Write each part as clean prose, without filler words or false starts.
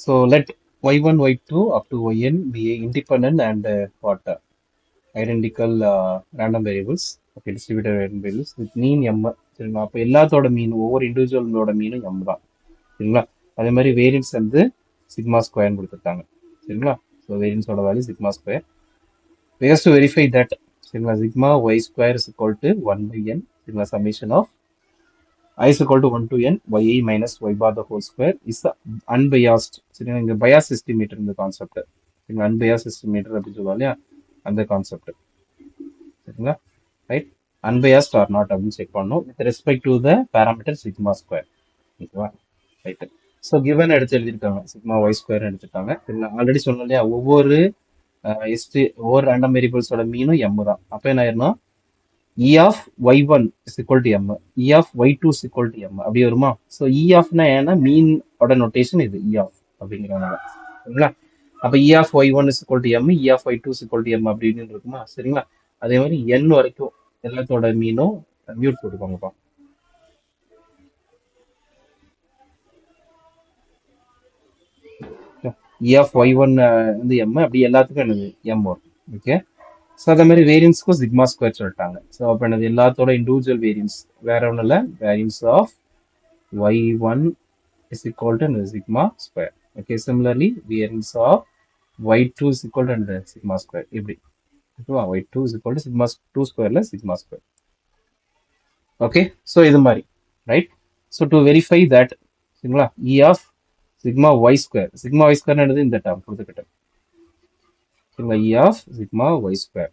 So let y1, y2 up to yn be independent and what identical random variables. Okay, distributed random variables with mean m. சரிங்களா, அப்போ எல்லாத்தோட மீன் ஒவ்வொரு இண்டிவிஜுவலோட மீனும் m தான். சரிங்களா, அதே மாதிரி வேரியன்ஸ் வந்து சிக்மா ஸ்கொயர்னு கொடுத்துருக்காங்க. சரிங்களா, ஸோ வேரியன்ஸோட value sigma square. We have to verify that sigma sigma y square is equal to 1 by n sigma summation of I is equal to 1 to n yi minus y bar the whole square is the unbiased. சரிங்களா, இங்க bias estimator இந்த concept. சரிங்களா, unbiased estimator அப்படி சொல்லுவாங்க இல்லையா, அந்த concept. சரிங்களா, right. unbiased or not அப்படின்னு செக் பண்ணணும் with respect to the parameter sigma square. ஓகேவா, ரைட். ஸோ கிவன் எடுத்து எழுதியிருக்காங்க, சிக்மா ஒய் ஸ்கொயர் எடுத்துருக்காங்க. சரிங்களா, ஆல்ரெடி சொன்னோம் இல்லையா, ஒவ்வொரு ரேண்டம் வேரியபிள்ஸோட மீனும் m தான். அப்போ என்ன ஆயிரும்னா E of y1 is equal to m, E of y2 is equal to m அப்படி வருமா? ஸோ E ofனா ஏன்னா மீன் ஓட நோட்டேஷன் இது E of அப்படிங்கிறதுனால. சரிங்களா, அப்போ E of y1 is equal to m, E of y2 is equal to m அப்படின்னு இருக்குமா? சரிங்களா, அதே மாதிரி n வரைக்கும் எல்லாத்தோட மீனும் மியூட் போட்டுக்கோங்கப்பா. E of y1 வந்து m, அப்படி எல்லாத்துக்கும் என்னது m வரும். ஓகே, ஸோ அதே மாதிரி வேரியன்ஸ்க்கும் சிக்மா ஸ்கொயர் சொல்லிட்டாங்க. ஸோ அப்போ என்னது எல்லாத்தோட இண்டிவிஜுவல் வேரியன்ஸ் வேற ஒன்றும் இல்லை, variance of y1 is equal to sigma square. Okay, similarly variance of y2 is equal to sigma square. இப்படி y2 is equal to sigma 2 square ல sigma square. Okay, so இது மாதிரி, right? So to verify that, சரிங்களா, E of sigma y square, sigma y square என்னது இந்த term கொடுத்துக்கிட்டேன். சரிங்களா, E of sigma y square.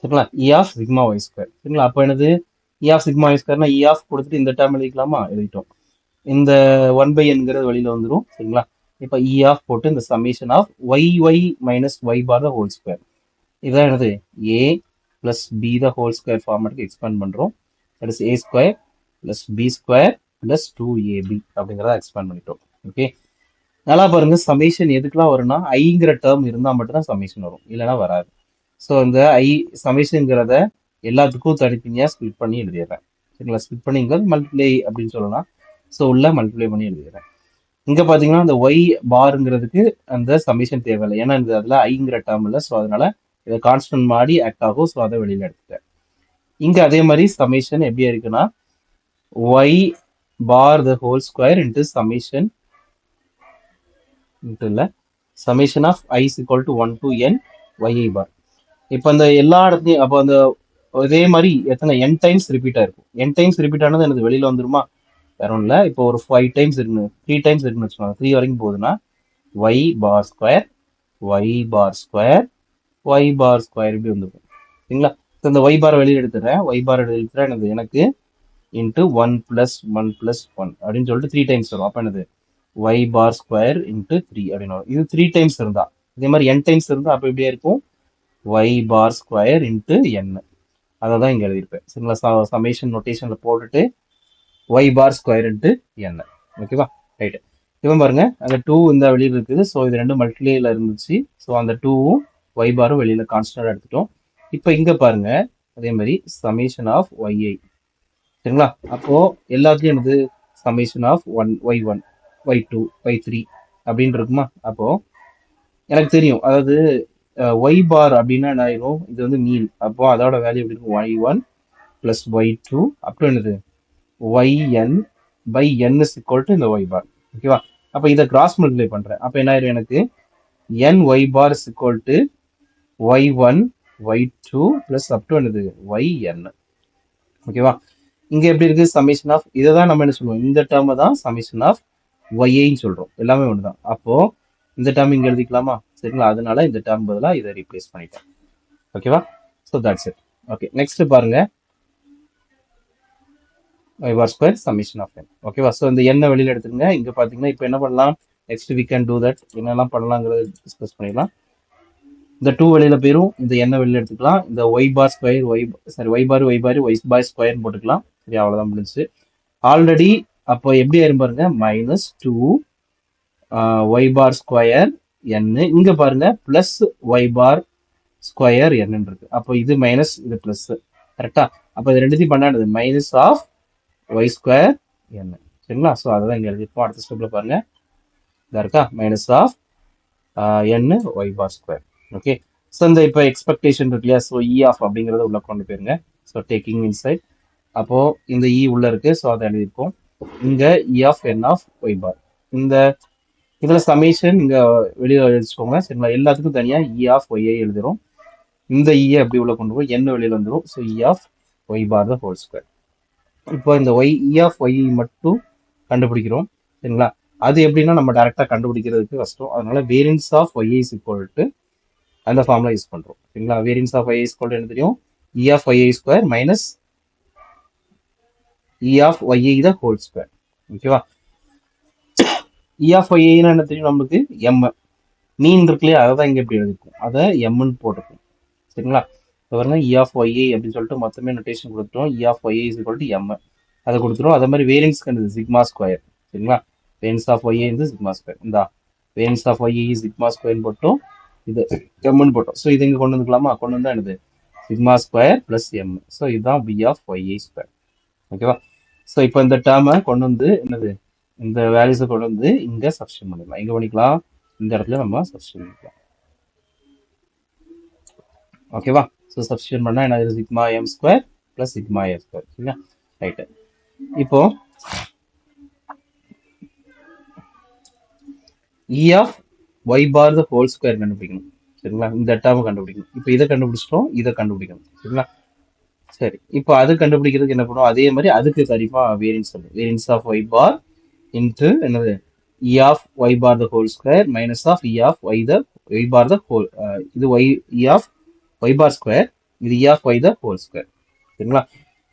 சரிங்களா, E of sigma y square. சரிங்களா, அப்போ என்னது E of sigma y square E of கொடுத்துட்டு இந்த டேர்ம் எழுதிக்கலாமா? எழுதிட்டோம். இந்த 1 by nங்கிறது வெளியில வந்துடும். சரிங்களா, இப்போ E ஆஃப் போட்டு இந்த summation of y minus y bar the whole square, இதான் என்னது a plus b the whole square ஃபார்மேட்டுக்கு எக்ஸ்பேண்ட் பண்ணுறோம். That is a square plus b square plus 2ab அப்படிங்கிறத எக்ஸ்பேண்ட் பண்ணிட்டோம். ஓகே, நல்லா பாருங்க, சமேஷன் எதுக்கெல்லாம் வரும்னா ஐங்கிற டேர்ம் இருந்தால் மட்டும்தான் சமேஷன் வரும், இல்லைன்னா வராது. ஸோ இந்த சமேஷன்ங்கிறத எல்லாத்துக்கும் தனித்தனியாக ஸ்பிளிட் பண்ணி எழுதிடுறேன். சரிங்களா, ஸ்பிளிட் பண்ணிங்கிறது மல்டிப்ளை அப்படின்னு சொல்லலாம். ஸோ உள்ள மல்டிப்ளை பண்ணி எழுதிடுறேன். இங்கே பார்த்தீங்கன்னா அந்த ஒய் பாருங்கிறதுக்கு அந்த சமேஷன் தேவையில்லை, ஏன்னா இந்த அதில் ஐங்கிற டேர்ம் இல்லை. ஸோ அதனால இதை கான்ஸ்டன்ட் மாதிரி ஆக்ட் ஆகும். ஸோ அதை வெளியில் எடுத்துட்டேன். இங்கே அதே மாதிரி சமேஷன் எப்படி இருக்குன்னா y bar the whole square into summation இல்லை summation of i is equal to 1 to n y i bar. இப்போ அந்த எல்லா இடத்துலையும் அப்போ அந்த இதே மாதிரி எத்தனை n டைம்ஸ் ரிப்பீட் ஆயிருக்கும். n டைம்ஸ் ரிப்பீட் ஆனது எனக்கு வெளியில் வந்துருமா? வேற ஒன்றும் இல்லை. இப்போ ஒரு 5 டைம்ஸ் இருக்குன்னு 3 டைம்ஸ் இருக்குன்னு வச்சுக்கோங்க, 3 வரைக்கும் போகுதுன்னா y bar square y bar square y bar square இப்படி வந்துருக்கும். சரிங்களா, இந்த ஒய் பார் வெளியில் எடுத்துறேன். ஒய் பார் எடுத்துட்டா எனக்கு இன்ட்டு 1 + 1 + 1 அப்படின்னு சொல்லிட்டு 3 டைம்ஸ் வரும். அப்போ என்னது ஒய் பார் ஸ்கொயர் இன்ட்டு 3 அப்படின்னு வரும். இது 3 டைம்ஸ் இருந்தா. இதே மாதிரி n டைம்ஸ் இருந்தா அப்போ எப்படியா இருக்கும்? Y bar square into n. அதை தான் இங்கே எழுதியிருப்பேன். சரிங்களா, சமேஷன் நோட்டேஷன்ல போட்டுட்டு y bar square into n. ஓகேவா, ரைட்டு. இவன் பாருங்க, அந்த 2 இந்த வெளியில் இருக்குது. ஸோ இது ரெண்டும் மல்டிப்ளேல இருந்துச்சு. ஸோ அந்த 2வும் ஒய் பாரும் வெளியில கான்ஸ்டன்டா எடுத்துட்டோம். இப்போ இங்க பாருங்க, அதே மாதிரி சமேஷன் ஆஃப் ஒய்ஐ. சரிங்களா, அப்போ எல்லாத்துலயும் என்னது summation of y1 y2 y3 அப்படின்னு இருக்குமா? அப்போ எனக்கு தெரியும், அதாவது ஒய் பார் அப்படின்னா என்ன ஆயிரும், இது வந்து மீன். அப்போ அதோட வேல்யூ எப்படி இருக்கும்? y1 + y2 அப்புறம் என்னது yn by n is equal to இந்த y bar. ஓகேவா, அப்போ இதை கிராஸ் மல்டிப்ளை பண்றேன். அப்போ என்ன ஆயிரும், எனக்கு n y bar is equal to y1 y2 plus up to என்னது yn. ஓகேவா, இங்க எப்படி இருக்கு சமேஷன் ஆஃப், இதை தான் நம்ம என்ன சொல்லுவோம், இந்த டேர்மை தான் சமேஷன் ஆஃப் ஒய்ஐன்னு சொல்றோம். எல்லாமே ஒண்ணுதான். அப்போ இந்த டேர்ம் இங்க எழுதிக்கலாமா? சரிங்களா, அதனால இந்த டேர்ம் பதிலாக இதை ரீப்ளேஸ் பண்ணிட்டேன். ஓகேவா, so that's it. Okay, next பாருங்க, y bar square summation of n. ஓகேவா, ஸோ இந்த n வெளியில் எடுத்துருங்க. இங்க பாத்தீங்கன்னா இப்போ என்ன பண்ணலாம், next we can do that, என்னெல்லாம் பண்ணலாங்கிறத டிஸ்கஸ் பண்ணிடலாம். இந்த 2 வெளியில போயிரும், இந்த n வெளியில எடுத்துக்கலாம். இந்த y bar square y bar y bar square போட்டுக்கலாம். சரி, அவ்வளவுதான் முடிஞ்சு. ஆல்ரெடி அப்போ எப்படி ஆயிரும் பாருங்க, -2 ஒய் பார் ஸ்கொயர் என் இங்க பாருங்க பிளஸ் ஒய் பார் ஸ்கொயர் என் இருக்கு. அப்போ இது மைனஸ் இது பிளஸ். கரெக்டா? அப்போ இது ரெண்டுத்தையும் பண்ணாது மைனஸ் ஆஃப் ஒய் ஸ்கொயர் என். சரிங்களா? ஸோ அதுதான் இங்க எழுதிருப்போம். அடுத்த ஸ்டெப்ல பாருங்க இதா இருக்கா minus of n y bar square. Okay. So இந்த இப்போ எக்ஸ்பெக்டேஷன் இருக்கு இல்லையா? ஸோ இ ஆஃப் அப்படிங்கிறத உள்ள கொண்டு போயிருங்க. So taking inside. அப்போ இந்த இ உள்ள இருக்கு. ஸோ அதை எழுதியிருக்கோம். இங்க இ ஆஃப் என் ஆஃப் ஒய் பார். இந்த இதுல சமேஷன் இங்க வெளியே வச்சுக்கோங்க. சரிங்களா? எல்லாத்துக்கும் தனியா இ ஆஃப் ஒய்ஐ எழுதுறோம். இந்த இ அப்படி உள்ள கொண்டு போய் என்ன வெளியில வந்துடும். So E of y bar the whole square. இப்போ இந்த ஒய் இ ஆஃப் ஒய் மட்டும் கண்டுபிடிக்கிறோம். சரிங்களா? அது எப்படின்னா நம்ம டைரக்டா கண்டுபிடிக்கிறதுக்கு கஷ்டம். அதனால variance of y is equal to அந்த ஃபார்முலா யூஸ் பண்றோம். சரிங்களா? Variance of y is equal to என்ன தெரியும்? E of y square minus E of y the whole square. ஓகேவா? இ ஆஃப் ஒய்னா என்ன தெரியும் நம்மளுக்கு? எம் மீன் இருக்கு இல்லையா? அதை தான் இங்க எப்படி எழுதிருக்கும். அதை எம்னு போட்டுக்கும். சரிங்களா? பாருங்க இ ஆஃப் ஒய்ஏ அப்படின்னு சொல்லிட்டு மொத்தமே நோட்டேஷன் கொடுத்துட்டோம். E of y a is equal to M அதை கொடுத்துரும். அதே மாதிரி வேரியன்ஸ் கண்டது சிக்மா ஸ்கொயர். சரிங்களா? வேரியன்ஸ் ஆஃப் ஒய்ஏ இந்த சிக்மா ஸ்கொயர். இந்த வேரியன்ஸ் ஆஃப் ஒய்ஏ சிக்மா ஸ்கொயர்னு போட்டோம். இது எம்னு போட்டோம். ஸோ இது இங்க கொண்டு வந்துக்கலாமா? கொண்டு வந்தா என்னது? Sigma square plus M. So இதுதான் பி ஆஃப் ஒய்ஏ ஸ்கொயர். ஓகேவா? ஸோ இப்போ இந்த டேர்மை கொண்டு வந்து என்னது இந்த வேல்யூஸை கொண்டு வந்து இங்க சப்ஸ்டியூட் பண்ணிக்கலாம். எங்க பண்ணிக்கலாம்? இந்த இடத்துல நம்ம சப்ஸ்டியூட் பண்ணிக்கலாம். ஓகேவா? ஸோ சப்ஸ்டியூட் பண்ணா என்ன? Sigma M square plus sigma A square. சரிங்களா? ரைட்டு. இப்போ E of y bar the whole square கண்டுபிடிக்கணும். சரிங்களா? இந்த டேர்மை கண்டுபிடிக்கணும். இப்போ இதை கண்டுபிடிச்சிட்டோம். இதை கண்டுபிடிக்கணும். சரிங்களா? சரி. இப்போ அது கண்டுபிடிக்கிறதுக்கு என்ன பண்ணுவோம்? அதே மாதிரி அதுக்கு கண்டிப்பா வேரியன்ஸ் சொல்லுவோம். Variance of y bar into என்னது? E of y bar the whole square minus of E of y bar the whole. இது y E of y bar square. இது E of y the whole square. சரிங்களா?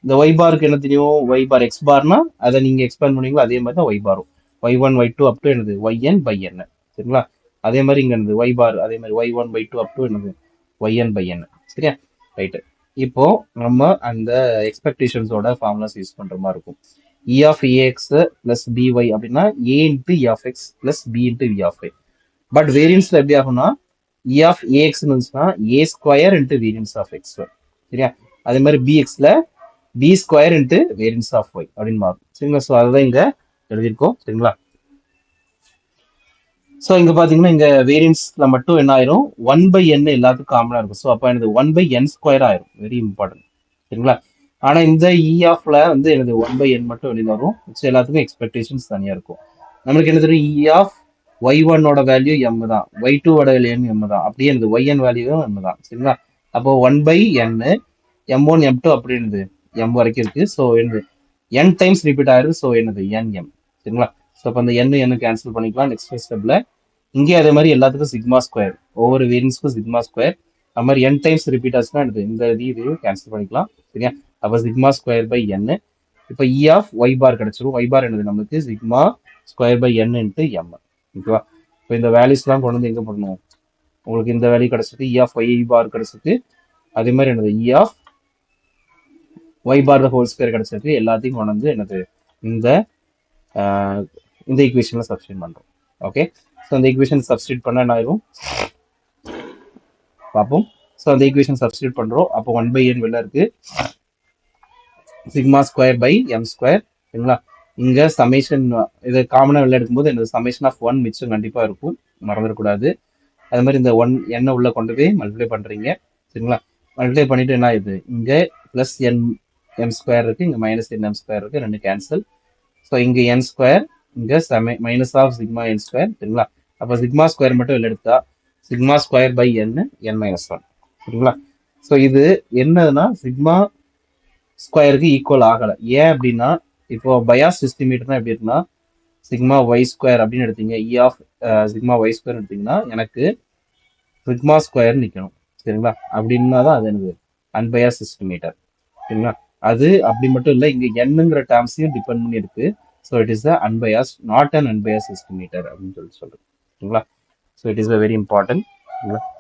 இந்த Y பாருக்கு என்ன தெரியும்? Y பார் X பார்னா அதை நீங்க எக்ஸ்பேண்ட் பண்ணீங்களோ அதே மாதிரி தான் ஒய் பாரும். Y one y two up to என்னது? Y n by n. சரிங்களா? அதே மாதிரி இங்க என்னது? ஒய் பார் அதே மாதிரி y one y two up to என்னது? Y n by n. சரியா? ரைட்டு. இப்போ நம்ம அந்த எக்ஸ்பெக்டேஷன்ஸோட ஃபார்முலாஸ் யூஸ் பண்ற மாதிரி இருக்கும். E of a x plus b y அப்படின்னா A into E of x plus b into V of y. But வேரியன்ஸ்ல எப்படி ஆகும்னா இ ஆஃப் ஏஎக்ஸ் இருந்துச்சுன்னா a square into variance of x. சரியா? அதே மாதிரி பிஎக்ஸ்ல b square into variance of y அப்படின்னு மாறும். சரிங்களா? ஸோ அதுதான் இங்க எழுதியிருக்கோம். சரிங்களா? ஸோ இங்க பாத்தீங்கன்னா இங்க வேரியன்ஸ்ல மட்டும் என்ன ஆயிரும்? 1/n எல்லாத்துக்கும் காமனா இருக்கும். ஸோ அப்போ எனது 1/n ஸ்கொயர் ஆயிரும். Very important. சரிங்களா? ஆனா இந்த இ ஆஃப்ல வந்து எனது 1/n மட்டும் வெளியில வரும். எல்லாத்துக்கும் எக்ஸ்பெக்டேஷன்ஸ் தனியா இருக்கும். நம்மளுக்கு என்ன தெரியும்? இ ஆஃப் ஒய் ஒன்னோட வேல்யூ எம் தான், ஒய் டூவோட வேல்யூ எம் தான், அப்படியே எனது ஒய்என் வேல்யூவும் எம் தான். சரிங்களா? அப்போ 1/n m1 m2 அப்படி என்னது m வரைக்கும் இருக்கு. ஸோ என்னது n டைம்ஸ் ரிப்பீட் ஆயிருது. ஸோ என்னது nm. சரிங்களா? ஸோ அப்போ அந்த n கேன்சல் பண்ணிக்கலாம் நெக்ஸ்ட் ஸ்டெப்ல. இங்கே அதே மாதிரி எல்லாத்துக்கும் சிக்மா ஸ்கொயர், ஒவ்வொரு வேரியன்ஸ்க்கும் சிக்மா ஸ்கொயர். அது மாதிரி n டைம்ஸ் ரிப்பீட் ஆச்சுன்னா என்னது இந்த இதையும் கேன்சல் பண்ணிக்கலாம். சரியா? அப்போ சிக்மா ஸ்கொயர் பை n. இப்போ இ ஆஃப் ஒய் பார் கிடைச்சிரும். ஒய் பார் என்னது நமக்கு? Sigma square by n into m. ஓகேவா? இப்போ இந்த வேல்யூஸ்லாம் கொண்டு வந்து எங்க போடணும்? உங்களுக்கு இந்த வேல்யூ கிடைச்சிருக்கு. இ ஆஃப் ஒய் பார் கிடைச்சிருக்கு. அதே மாதிரி என்னது? E of y bar the whole square கிடைச்சிருக்கு. எல்லாத்தையும் கொண்டு வந்து என்னது இந்த ஈக்குவேஷன்ல சப்ஸ்டியூட் பண்றோம். ஓகே. ஸோ அந்த ஈக்குவேஷன் சப்ஸ்டியூட் பண்ண என்ன ஆயிரும் பார்ப்போம். ஸோ அந்த ஈக்குவேஷன் சப்ஸ்டியூட் பண்றோம். அப்போ 1/n வெளில இருக்கு. Sigma square by m square. சரிங்களா? இங்க சமேஷன் இதை காமனா வெளில எடுக்கும்போது இந்த சமேஷன் ஆஃப் 1 மிச்சம் கண்டிப்பா இருக்கும், மறந்துடக்கூடாது. அது மாதிரி இந்த 1 என்ன உள்ள கொண்டு போய் மல்டிப்ளை பண்றீங்க. சரிங்களா? மல்டிப்ளை பண்ணிட்டு என்ன ஆகுது? இங்க பிளஸ் என் எம் ஸ்கொயர் இருக்கு, இங்க மைனஸ் என் எம் ஸ்கொயர் இருக்கு, ரெண்டு கேன்சல். ஸோ இங்க என் ஸ்கொயர், இங்க minus of sigma n square. சரிங்களா? அப்போ சிக்மா ஸ்கொயர் மட்டும் வெளில எடுத்தா sigma square by n minus 1. சரிங்களா? ஸோ இது என்னதுன்னா சிக்மா ஸ்கொயருக்கு ஈக்குவல் ஆகலை. ஏன் அப்படின்னா இப்போ பயாஸ் எஸ்டிமேட்னா எப்படி இருக்குன்னா சிக்மா ஒய் ஸ்கொயர் அப்படின்னு எடுத்தீங்க, இ ஆஃப் சிக்மா ஒய் ஸ்கொயர் எடுத்தீங்கன்னா எனக்கு சிக்மா ஸ்கொயர் நிற்கணும். சரிங்களா? அப்படின்னா தான் அது எனக்கு அன்பயாஸ் எஸ்டிமேட்டர். சரிங்களா? அது அப்படி மட்டும் இல்லை, இங்க என்னங்கிற டேர்ம்ஸையும் டிபெண்ட் பண்ணி இருக்கு. So it is unbiased, not an unbiased estimator அப்படின்னு சொல்றேன். சரிங்களா? So it is very important.